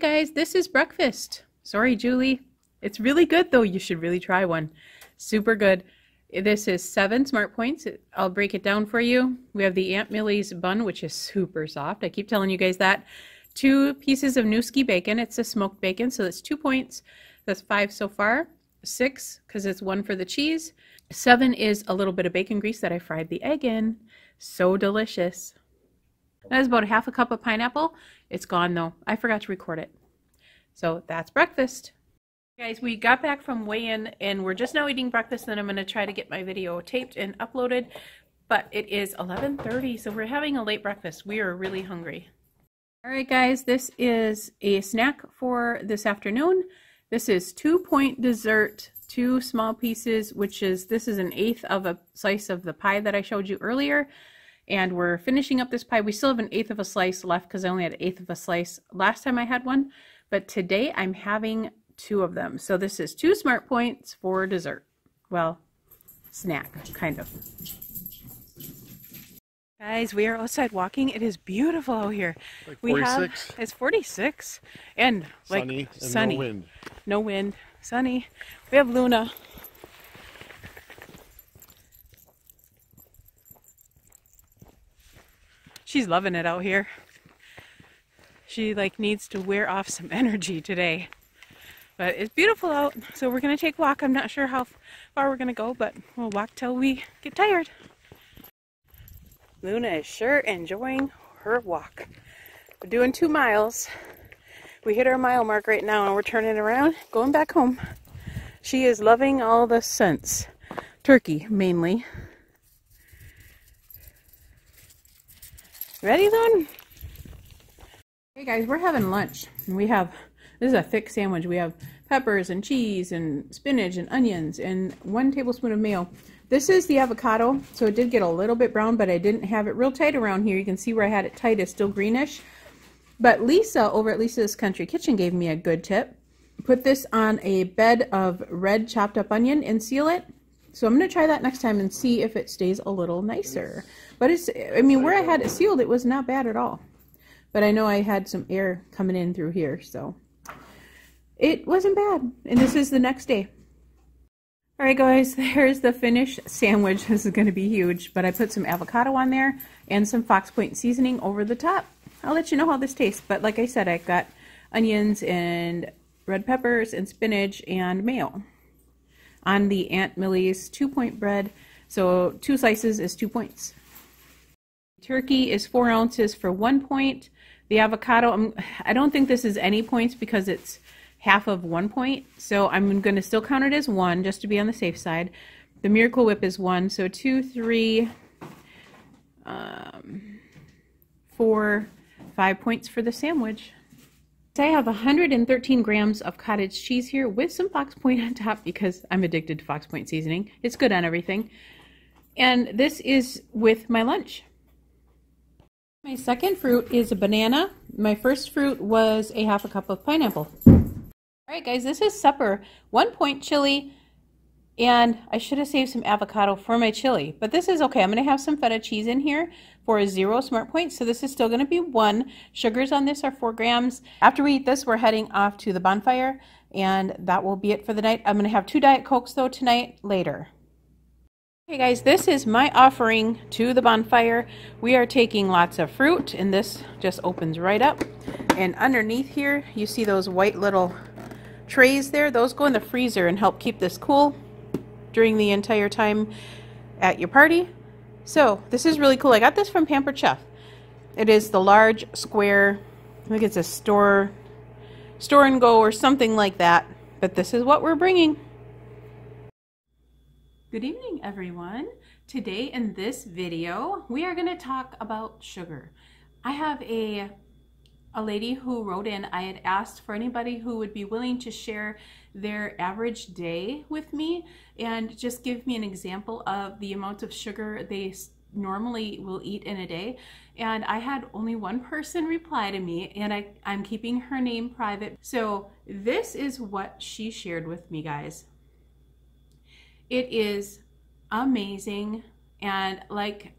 guys, this is breakfast. Sorry, Julie. It's really good though. You should really try one. Super good. This is 7 Smart Points. I'll break it down for you. We have the Aunt Millie's bun, which is super soft. I keep telling you guys that. 2 pieces of Nooski bacon. It's a smoked bacon, so that's 2 points. That's 5 so far. 6, because it's 1 for the cheese. 7 is a little bit of bacon grease that I fried the egg in. So delicious. That is about 1/2 cup of pineapple. It's gone though. I forgot to record it. So that's breakfast. Guys, we got back from weigh-in and we're just now eating breakfast. Then I'm going to try to get my video taped and uploaded. But it is 11:30, so we're having a late breakfast. We are really hungry. All right, guys, this is a snack for this afternoon. This is 2-point dessert, 2 small pieces, this is 1/8 of a slice of the pie that I showed you earlier. And we're finishing up this pie. We still have 1/8 of a slice left because I only had 1/8 of a slice last time I had one. But today I'm having 2 of them. So this is 2 Smart Points for dessert. Well, snack, kind of. Guys, we are outside walking. It is beautiful out here. Like 46. It's 46 and like sunny. And sunny. No wind. No wind. Sunny. We have Luna. She's loving it out here. She like needs to wear off some energy today. But it's beautiful out, so we're going to take a walk. I'm not sure how far we're going to go, but we'll walk till we get tired. Luna is sure enjoying her walk. We're doing 2 miles. We hit our mile mark right now and we're turning around, going back home. She is loving all the scents. Turkey, mainly. Ready, Lune? Hey guys, we're having lunch. And this is a thick sandwich. We have peppers and cheese and spinach and onions and 1 tablespoon of mayo. This is the avocado, so it did get a little bit brown, but I didn't have it real tight around here. You can see where I had it tight, it's still greenish. But Lisa over at Lisa's Country Kitchen gave me a good tip. Put this on a bed of red chopped up onion and seal it. So I'm going to try that next time and see if it stays a little nicer. But where I had it sealed, it was not bad at all. But I know I had some air coming in through here, so it wasn't bad. And this is the next day. All right, guys, there's the finished sandwich. This is going to be huge, but I put some avocado on there and some Fox Point seasoning over the top. I'll let you know how this tastes. But like I said, I got onions and red peppers and spinach and mayo on the Aunt Millie's 2-point bread. So 2 slices is 2 points. Turkey is 4 ounces for 1 point. The avocado, I don't think this is any points because it's half of 1 point. So I'm going to still count it as 1 just to be on the safe side. The Miracle Whip is 1. So 2, 3, 4, 5 points for the sandwich. So I have 113 grams of cottage cheese here with some Fox Point on top because I'm addicted to Fox Point seasoning. It's good on everything. And this is with my lunch. My second fruit is a banana. My first fruit was a 1/2 cup of pineapple. Alright guys, this is supper. 1 point chili, and I should have saved some avocado for my chili, but this is okay. I'm going to have some feta cheese in here for 0 Smart Points, so this is still going to be 1. Sugars on this are 4 grams. After we eat this, we're heading off to the bonfire, and that will be it for the night. I'm going to have 2 Diet Cokes though tonight later. Okay guys, this is my offering to the bonfire. We are taking lots of fruit, and this just opens right up. And underneath here, you see those white little trays there. Those go in the freezer and help keep this cool during the entire time at your party. So this is really cool. I got this from Pampered Chef. It is the large square, I think it's a store and go or something like that. But this is what we're bringing. Good evening, everyone. Today in this video, we are going to talk about sugar. I have a lady who wrote in. I had asked for anybody who would be willing to share their average day with me and just give me an example of the amount of sugar they normally will eat in a day. And I had only 1 person reply to me, and I'm keeping her name private. So this is what she shared with me, guys. It is amazing, and like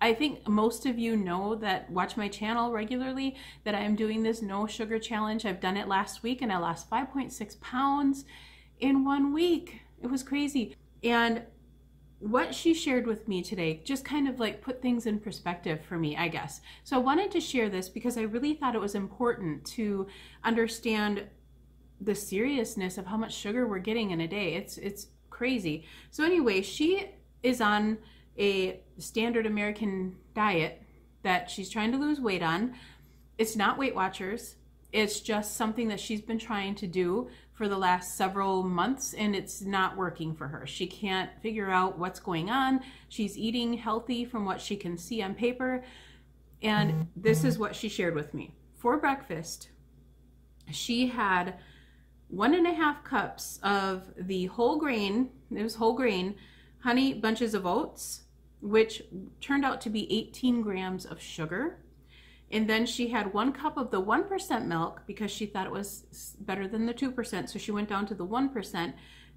I think most of you know that watch my channel regularly that I am doing this no sugar challenge. I've done it last week and I lost 5.6 pounds in 1 week. It was crazy. And what she shared with me today just kind of like put things in perspective for me, I guess. So I wanted to share this because I really thought it was important to understand the seriousness of how much sugar we're getting in a day. It's crazy. So anyway, she is on a standard American diet that she's trying to lose weight on. It's not Weight Watchers. It's just something that she's been trying to do for the last several months, and it's not working for her. She can't figure out what's going on. She's eating healthy from what she can see on paper, and this is what she shared with me. For breakfast, she had 1.5 cups of the whole grain, it was whole grain, honey bunches of oats, which turned out to be 18 grams of sugar. And then she had 1 cup of the 1% milk because she thought it was better than the 2%. So she went down to the 1%.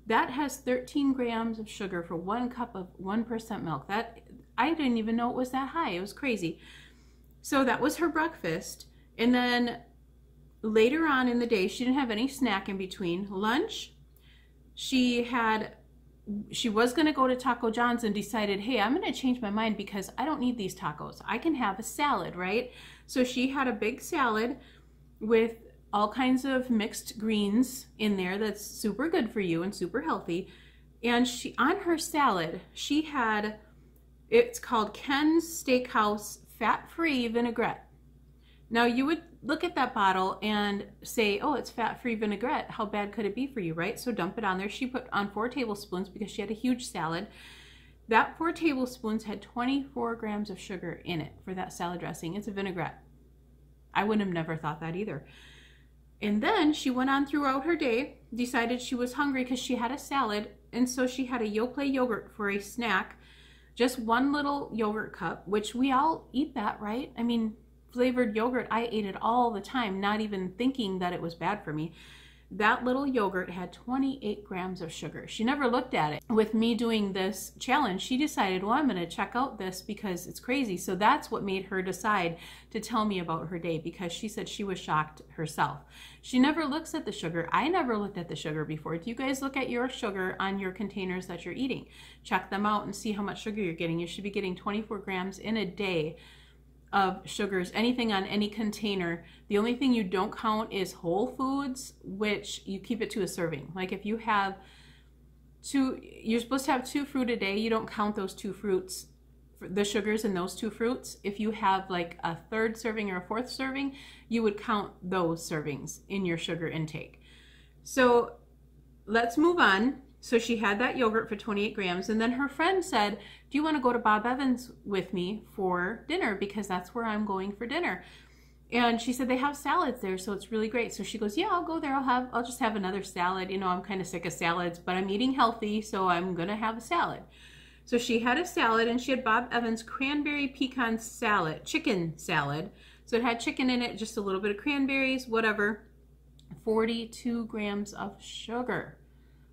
That has 13 grams of sugar for 1 cup of 1% milk. That, I didn't even know it was that high. It was crazy. So that was her breakfast. And then later on in the day, she didn't have any snack in between. Lunch, she was going to go to Taco John's and decided, hey, I'm going to change my mind because I don't need these tacos. I can have a salad, right? So she had a big salad with all kinds of mixed greens in there that's super good for you and super healthy. And she, on her salad, she had, it's called Ken's Steakhouse Fat-Free Vinaigrette. Now you would look at that bottle and say, oh, it's fat-free vinaigrette. How bad could it be for you, right? So dump it on there. She put on 4 tablespoons because she had a huge salad. That 4 tablespoons had 24 grams of sugar in it for that salad dressing. It's a vinaigrette. I would have never thought that either. And then she went on throughout her day, decided she was hungry because she had a salad, and so she had a Yoplait yogurt for a snack, just 1 little yogurt cup, which we all eat that, right? I mean, flavored yogurt, I ate it all the time, not even thinking that it was bad for me. That little yogurt had 28 grams of sugar. She never looked at it. With me doing this challenge, she decided, well, I'm going to check out this because it's crazy. So that's what made her decide to tell me about her day, because she said she was shocked herself. She never looks at the sugar. I never looked at the sugar before. Do you guys look at your sugar on your containers that you're eating? Check them out and see how much sugar you're getting. You should be getting 24 grams in a day of sugars, anything on any container. The only thing you don't count is whole foods, which you keep it to a serving. Like if you have you're supposed to have 2 fruit a day, you don't count those 2 fruits, the sugars in those 2 fruits. If you have like a 3rd serving or a 4th serving, you would count those servings in your sugar intake. So let's move on. So she had that yogurt for 28 grams, and then her friend said, do you want to go to Bob Evans with me for dinner? Because that's where I'm going for dinner. And she said they have salads there, so it's really great. So she goes, yeah, I'll go there. I'll just have another salad. You know, I'm kind of sick of salads, but I'm eating healthy, so I'm going to have a salad. So she had a salad, and she had Bob Evans cranberry pecan salad, chicken salad. So it had chicken in it, just a little bit of cranberries, whatever. 42 grams of sugar.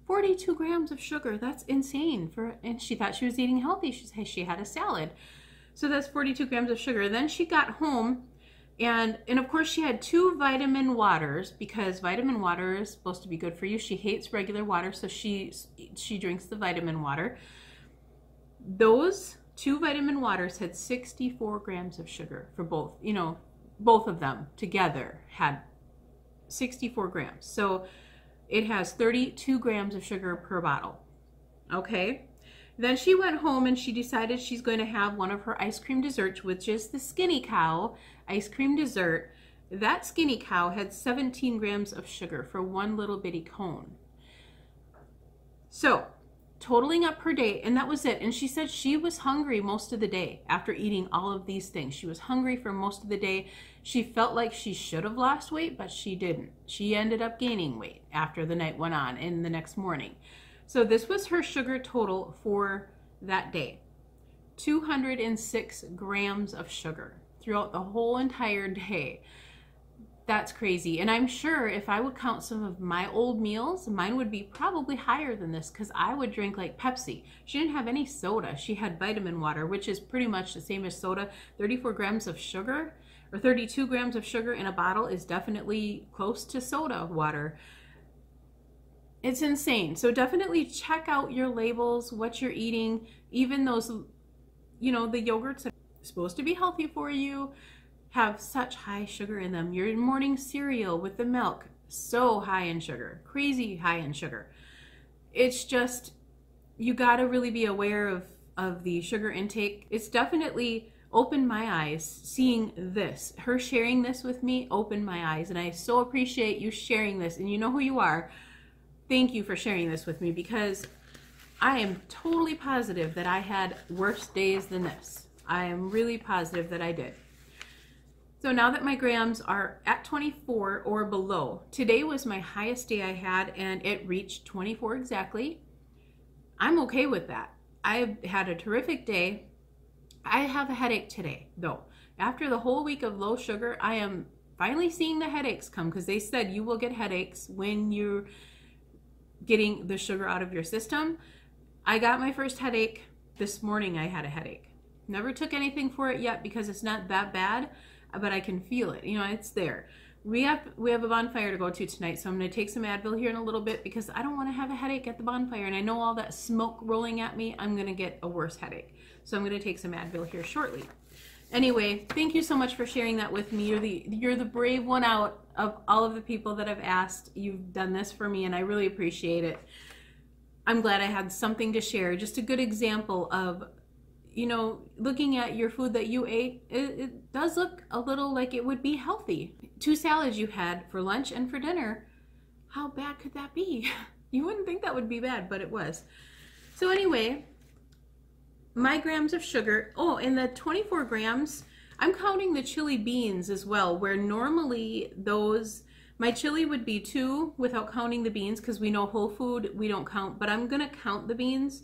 42 grams of sugar. That's insane. And she thought she was eating healthy. She had a salad. So that's 42 grams of sugar. Then she got home, and of course she had 2 vitamin waters, because vitamin water is supposed to be good for you. She hates regular water, so she drinks the vitamin water. Those 2 vitamin waters had 64 grams of sugar for both. You know, both of them together had 64 grams. So it has 32 grams of sugar per bottle. Okay. Then she went home and she decided she's going to have one of her ice cream desserts, which is the Skinny Cow ice cream dessert. That Skinny Cow had 17 grams of sugar for 1 little bitty cone. So totaling up her day, and that was it. And she said she was hungry most of the day after eating all of these things. She was hungry for most of the day. She felt like she should have lost weight, but she didn't. She ended up gaining weight after the night went on and the next morning. So this was her sugar total for that day. 206 grams of sugar throughout the whole entire day. That's crazy. And I'm sure if I would count some of my old meals, mine would be probably higher than this, because I would drink like Pepsi. She didn't have any soda. She had vitamin water, which is pretty much the same as soda. 34 grams of sugar or 32 grams of sugar in a bottle is definitely close to soda water. It's insane. So definitely check out your labels, what you're eating, even those, you know, the yogurts that are supposed to be healthy for you have such high sugar in them. Your morning cereal with the milk, so high in sugar, crazy high in sugar. It's just, you gotta really be aware of the sugar intake. It's definitely opened my eyes seeing this. Her sharing this with me opened my eyes, and I so appreciate you sharing this, and you know who you are. Thank you for sharing this with me, because I am totally positive that I had worse days than this. I am really positive that I did. So now that my grams are at 24 or below, today was my highest day I had, and it reached 24 exactly. I'm okay with that. I've had a terrific day. I have a headache today, though. After the whole week of low sugar, I am finally seeing the headaches come, because they said you will get headaches when you're getting the sugar out of your system. I got my first headache this morning. I had a headache. Never took anything for it yet because it's not that bad, but I can feel it. You know, it's there. We have a bonfire to go to tonight, so I'm going to take some Advil here in a little bit, because I don't want to have a headache at the bonfire, and I know all that smoke rolling at me, I'm going to get a worse headache. So I'm going to take some Advil here shortly. Anyway, thank you so much for sharing that with me. You're the brave one out of all of the people that I've asked. You've done this for me, and I really appreciate it. I'm glad I had something to share. Just a good example of, you know, looking at your food that you ate, it does look a little like it would be healthy. 2 salads you had for lunch and for dinner. How bad could that be? You wouldn't think that would be bad, but it was. So anyway, my grams of sugar, oh, and the 24 grams, I'm counting the chili beans as well, where normally those, my chili would be 2 without counting the beans, because we know whole food we don't count, but I'm gonna count the beans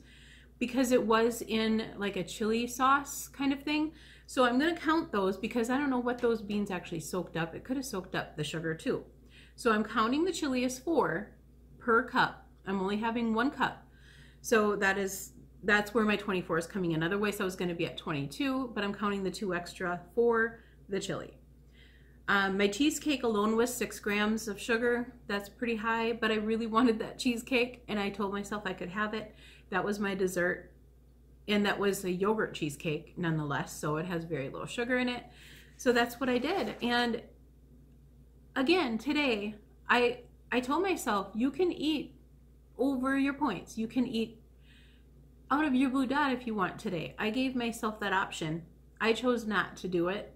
because it was in like a chili sauce kind of thing. So I'm gonna count those, because I don't know what those beans actually soaked up. It could have soaked up the sugar too. So I'm counting the chili as 4 per cup. I'm only having 1 cup. So that's where my 24 is coming in. Otherwise I was gonna be at 22, but I'm counting the 2 extra for the chili. My cheesecake alone was 6 grams of sugar. That's pretty high, but I really wanted that cheesecake, and I told myself I could have it. That was my dessert, and that was a yogurt cheesecake nonetheless, so it has very low sugar in it. So that's what I did. And again, today, I told myself, you can eat over your points. You can eat out of your blue dot if you want today. I gave myself that option. I chose not to do it,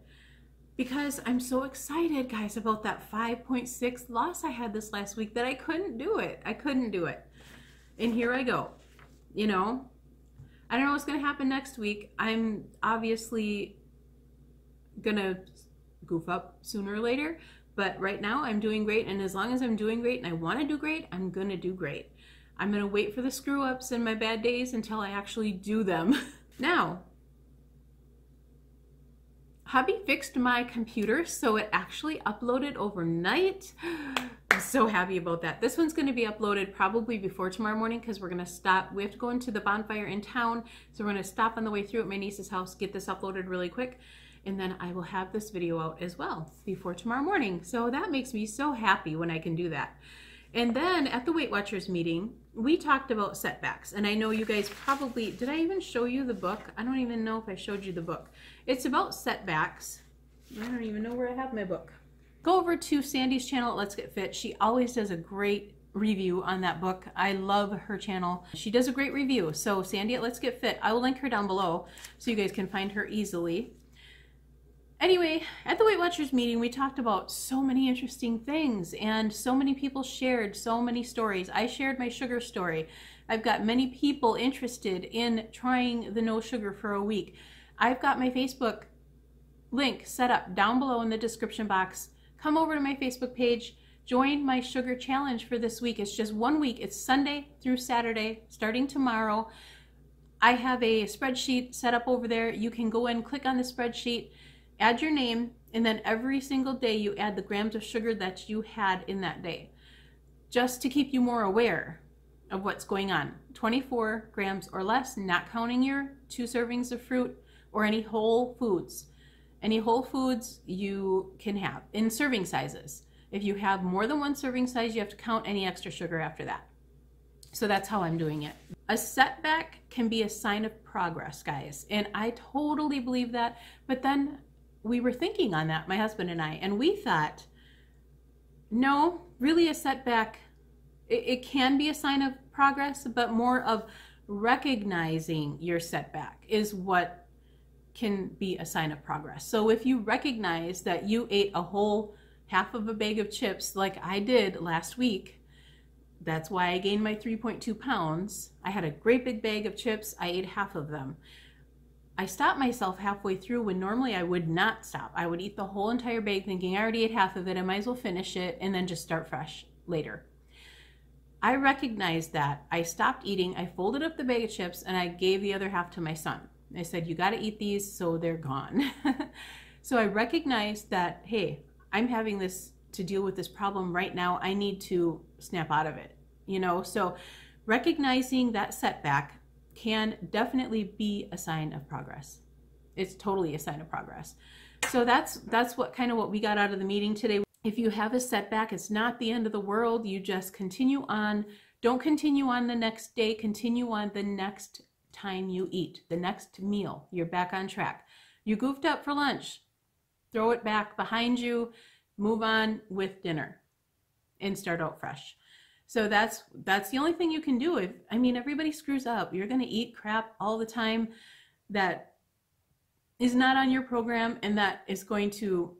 because I'm so excited, guys, about that 5.6 loss I had this last week that I couldn't do it. I couldn't do it. And here I go. You know, I don't know what's going to happen next week. I'm obviously going to goof up sooner or later, but right now I'm doing great. And as long as I'm doing great and I want to do great, I'm going to do great. I'm going to wait for the screw ups and my bad days until I actually do them. Now, hubby fixed my computer so it actually uploaded overnight. I'm so happy about that. This one's going to be uploaded probably before tomorrow morning, because we're going to stop. We have to go into the bonfire in town, so we're going to stop on the way through at my niece's house, get this uploaded really quick, and then I will have this video out as well before tomorrow morning. So that makes me so happy when I can do that. And then at the Weight Watchers meeting, we talked about setbacks. And I know you guys probably, did I even show you the book? I don't even know if I showed you the book. It's about setbacks. I don't even know where I have my book. Go over to Sandy's channel at Let's Get Fit. She always does a great review on that book. I love her channel. She does a great review. So Sandy at Let's Get Fit, I will link her down below so you guys can find her easily. Anyway, at the Weight Watchers meeting, we talked about so many interesting things, and so many people shared so many stories. I shared my sugar story. I've got many people interested in trying the no sugar for a week. I've got my Facebook link set up down below in the description box. Come over to my Facebook page, join my sugar challenge for this week. It's just 1 week. It's Sunday through Saturday, starting tomorrow. I have a spreadsheet set up over there. You can go in, click on the spreadsheet, Add your name, and then every single day you add the grams of sugar that you had in that day, just to keep you more aware of what's going on. 24 grams or less, not counting your 2 servings of fruit or any whole foods. Any whole foods you can have in serving sizes. If you have more than 1 serving size, you have to count any extra sugar after that. So that's how I'm doing it. A setback can be a sign of progress, guys. And I totally believe that. But then we were thinking on that, my husband and I, and we thought, no, really a setback, it can be a sign of progress, but more of recognizing your setback is what can be a sign of progress. So if you recognize that you ate a whole half of a bag of chips like I did last week, that's why I gained my 3.2 pounds. I had a great big bag of chips. I ate half of them. I stopped myself halfway through when normally I would not stop. I would eat the whole entire bag thinking I already ate half of it. I might as well finish it and then just start fresh later. I recognized that. I stopped eating. I folded up the bag of chips and I gave the other half to my son. I said, you got to eat these so they're gone. So I recognized that, hey, I'm having this to deal with this problem right now. I need to snap out of it, you know? So recognizing that setback can definitely be a sign of progress. It's totally a sign of progress. So that's what we got out of the meeting today. If you have a setback, it's not the end of the world. You just continue on. Don't continue on the next day. Continue on the next time you eat, the next meal. You're back on track. You goofed up for lunch. Throw it back behind you. Move on with dinner and start out fresh. So that's the only thing you can do. Everybody screws up. You're going to eat crap all the time that is not on your program and that is going to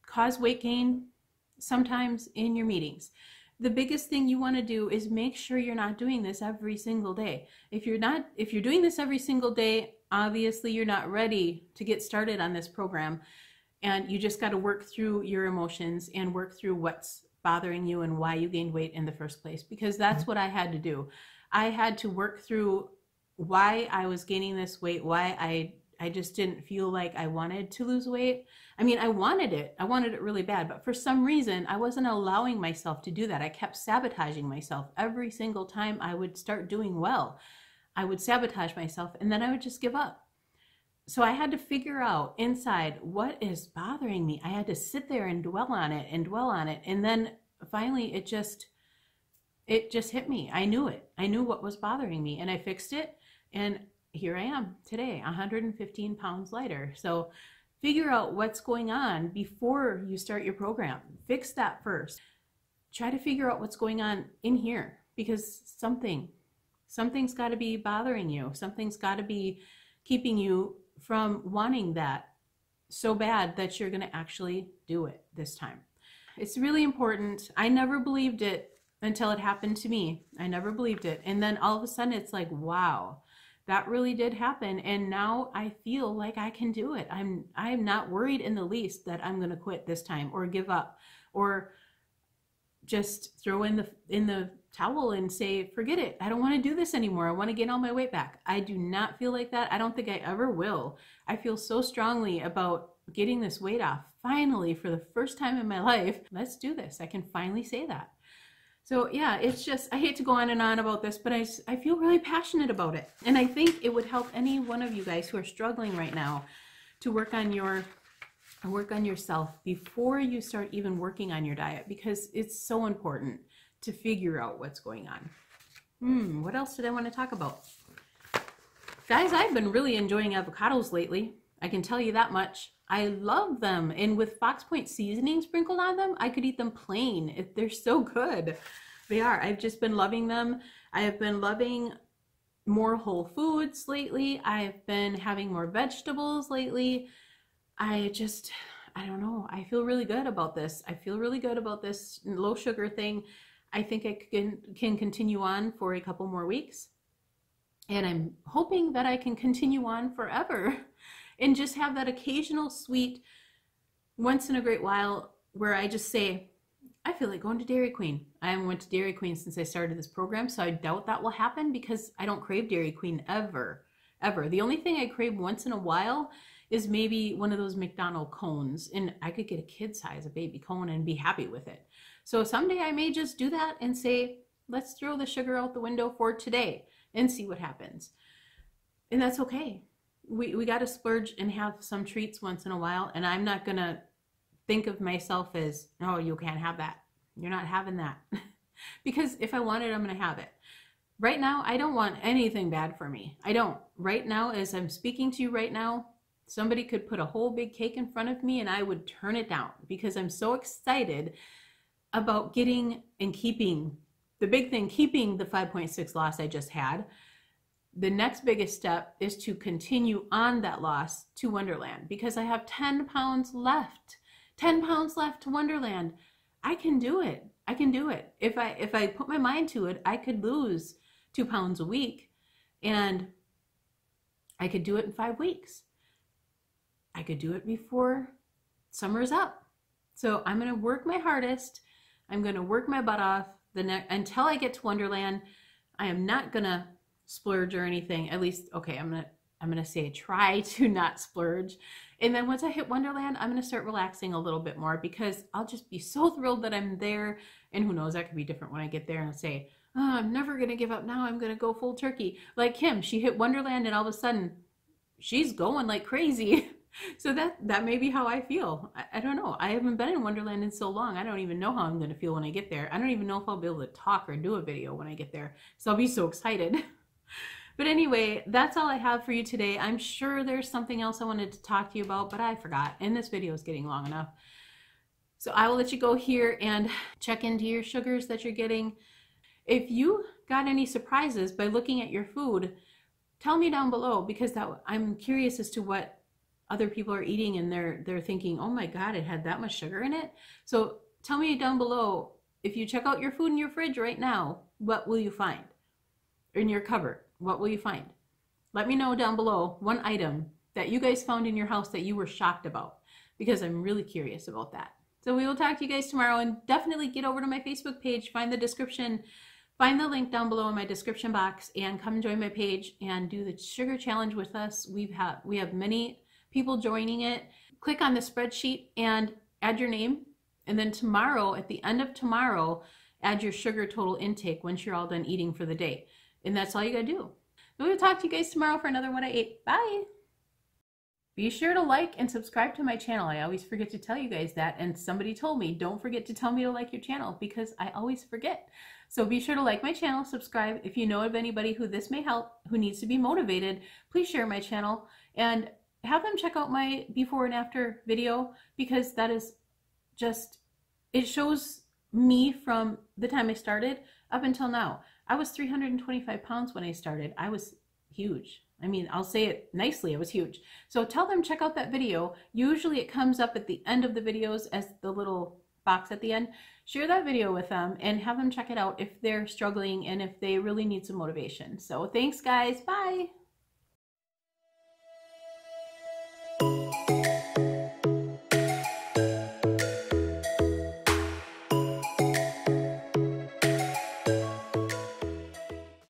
cause weight gain sometimes in your meetings. The biggest thing you want to do is make sure you're not doing this every single day. If you're doing this every single day, obviously you're not ready to get started on this program, and you just got to work through your emotions and work through what's bothering you and why you gained weight in the first place, because that's what I had to do. I had to work through why I was gaining this weight, why I just didn't feel like I wanted to lose weight. I wanted it really bad, but for some reason I wasn't allowing myself to do that. I kept sabotaging myself. Every single time I would start doing well, I would sabotage myself and then I would just give up. So I had to figure out inside what is bothering me. I had to sit there and dwell on it. And then finally it just hit me. I knew it. I knew what was bothering me and I fixed it. And here I am today, 115 pounds lighter. So figure out what's going on before you start your program. Fix that first. Try to figure out what's going on in here, because something's got to be bothering you. Something's got to be keeping you from wanting that so bad that you're going to actually do it this time. It's really important. I never believed it until it happened to me. I never believed it. And then all of a sudden it's like, wow, that really did happen. And now I feel like I can do it. I'm not worried in the least that I'm going to quit this time or give up or just throw in the towel and say, forget it. I don't want to do this anymore. I want to gain all my weight back. I do not feel like that. I don't think I ever will. I feel so strongly about getting this weight off. Finally, for the first time in my life, let's do this. I can finally say that. So yeah, it's just, I hate to go on and on about this, but I feel really passionate about it. And I think it would help any one of you guys who are struggling right now to work on yourself before you start even working on your diet, because it's so important to figure out what's going on. What else did I want to talk about? Guys, I've been really enjoying avocados lately. I can tell you that much. I love them. And with Fox Point seasoning sprinkled on them, I could eat them plain. They're so good. They are. I've just been loving them. I have been loving more whole foods lately. I've been having more vegetables lately. I don't know. I feel really good about this. I feel really good about this low sugar thing. I think I can continue on for a couple more weeks. And I'm hoping that I can continue on forever and just have that occasional sweet once in a great while where I just say, I feel like going to Dairy Queen. I haven't went to Dairy Queen since I started this program, so I doubt that will happen because I don't crave Dairy Queen ever. The only thing I crave once in a while is maybe one of those McDonald's cones, and I could get a kid size, a baby cone, and be happy with it. So someday I may just do that and say, let's throw the sugar out the window for today and see what happens. And that's okay. We got to splurge and have some treats once in a while. And I'm not going to think of myself as, oh, you can't have that. You're not having that. Because if I want it, I'm going to have it. Right now, I don't want anything bad for me. I don't. Right now, as I'm speaking to you right now, somebody could put a whole big cake in front of me and I would turn it down because I'm so excited about getting and keeping, the big thing, keeping the 5.6 loss I just had. The next biggest step is to continue on that loss to Wonderland because I have 10 pounds left. 10 pounds left to Wonderland. I can do it. I can do it. If I put my mind to it, I could lose 2 pounds a week and I could do it in 5 weeks. I could do it before summer's up. So I'm going to work my hardest. I'm going to work my butt off until I get to Wonderland. I am not going to splurge or anything. At least, okay, I'm going to say try to not splurge. And then once I hit Wonderland, I'm going to start relaxing a little bit more because I'll just be so thrilled that I'm there. And who knows, that could be different when I get there and say, oh, I'm never going to give up now. I'm going to go full turkey. Like Kim, she hit Wonderland and all of a sudden she's going like crazy. So that may be how I feel. I don't know. I haven't been in Wonderland in so long. I don't even know how I'm going to feel when I get there. I don't even know if I'll be able to talk or do a video when I get there. So I'll be so excited. But anyway, that's all I have for you today. I'm sure there's something else I wanted to talk to you about, but I forgot. And this video is getting long enough. So I will let you go here and check into your sugars that you're getting. If you got any surprises by looking at your food, tell me down below because I'm curious as to what other people are eating and they're thinking, oh my God, it had that much sugar in it. So tell me down below, if you check out your food in your fridge right now, what will you find? In your cupboard, what will you find? Let me know down below one item that you guys found in your house that you were shocked about because I'm really curious about that. So we will talk to you guys tomorrow and definitely get over to my Facebook page, find the description, find the link down below in my description box and come join my page and do the sugar challenge with us. We have many people joining it. Click on the spreadsheet and add your name. And then tomorrow, at the end of tomorrow, add your sugar total intake once you're all done eating for the day. And that's all you gotta do. We'll talk to you guys tomorrow for another What I Ate. Bye. Be sure to like and subscribe to my channel. I always forget to tell you guys that. And somebody told me, don't forget to tell me to like your channel because I always forget. So be sure to like my channel, subscribe. If you know of anybody who this may help, who needs to be motivated, please share my channel and have them check out my before and after video because that is just, it shows me from the time I started up until now. I was 325 pounds when I started. I was huge. I mean, I'll say it nicely, I was huge. So tell them check out that video. Usually it comes up at the end of the videos as the little box at the end. Share that video with them and have them check it out if they're struggling and if they really need some motivation. So thanks guys, bye.